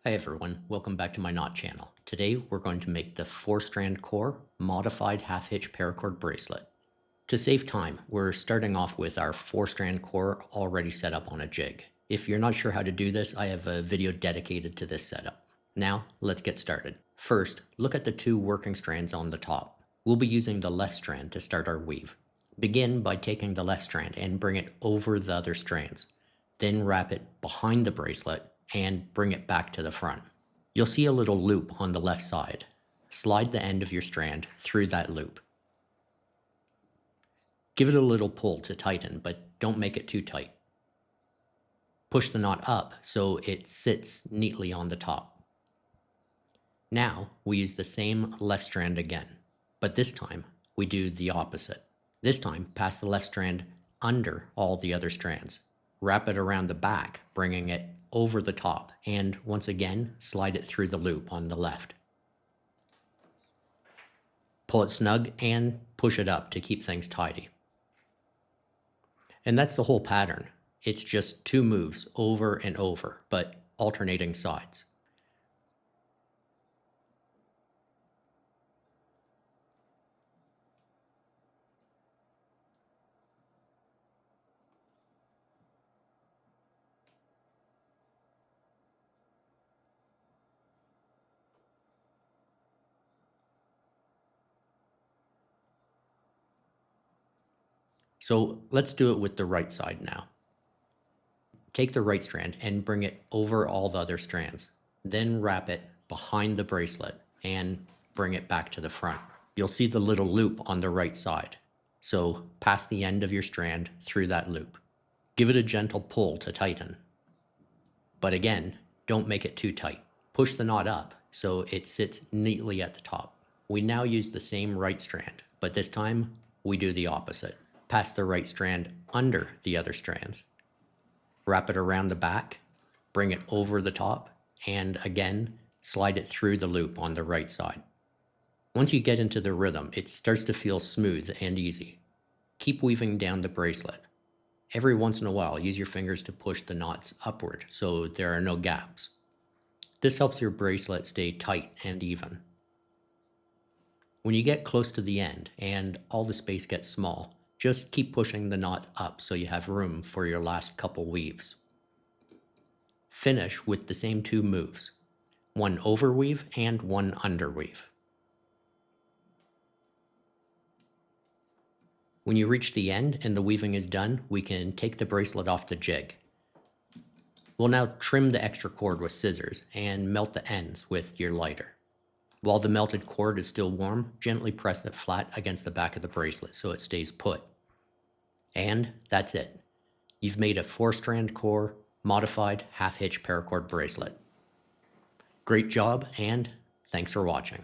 Hi everyone, welcome back to my knot channel. Today we're going to make the 4-strand core modified half-hitch paracord bracelet. To save time, we're starting off with our 4-strand core already set up on a jig. If you're not sure how to do this, I have a video dedicated to this setup. Now, let's get started. First, look at the two working strands on the top. We'll be using the left strand to start our weave. Begin by taking the left strand and bring it over the other strands. Then wrap it behind the bracelet and bring it back to the front. You'll see a little loop on the left side. Slide the end of your strand through that loop. Give it a little pull to tighten, but don't make it too tight. Push the knot up so it sits neatly on the top. Now we use the same left strand again, but this time we do the opposite. This time, pass the left strand under all the other strands. Wrap it around the back, bringing it over the top, and once again, slide it through the loop on the left. Pull it snug and push it up to keep things tidy. And that's the whole pattern. It's just two moves over and over, but alternating sides. So let's do it with the right side now. Take the right strand and bring it over all the other strands. Then wrap it behind the bracelet and bring it back to the front. You'll see the little loop on the right side. So pass the end of your strand through that loop. Give it a gentle pull to tighten. But again, don't make it too tight. Push the knot up so it sits neatly at the top. We now use the same right strand, but this time we do the opposite. Pass the right strand under the other strands. Wrap it around the back, bring it over the top, and again, slide it through the loop on the right side. Once you get into the rhythm, it starts to feel smooth and easy. Keep weaving down the bracelet. Every once in a while, use your fingers to push the knots upward so there are no gaps. This helps your bracelet stay tight and even. When you get close to the end and all the space gets small, just keep pushing the knot up so you have room for your last couple weaves. Finish with the same two moves, one overweave and one underweave. When you reach the end and the weaving is done, we can take the bracelet off the jig. We'll now trim the extra cord with scissors and melt the ends with your lighter. While the melted cord is still warm, gently press it flat against the back of the bracelet so it stays put. And that's it. You've made a 4-strand core modified half-hitch paracord bracelet. Great job, and thanks for watching.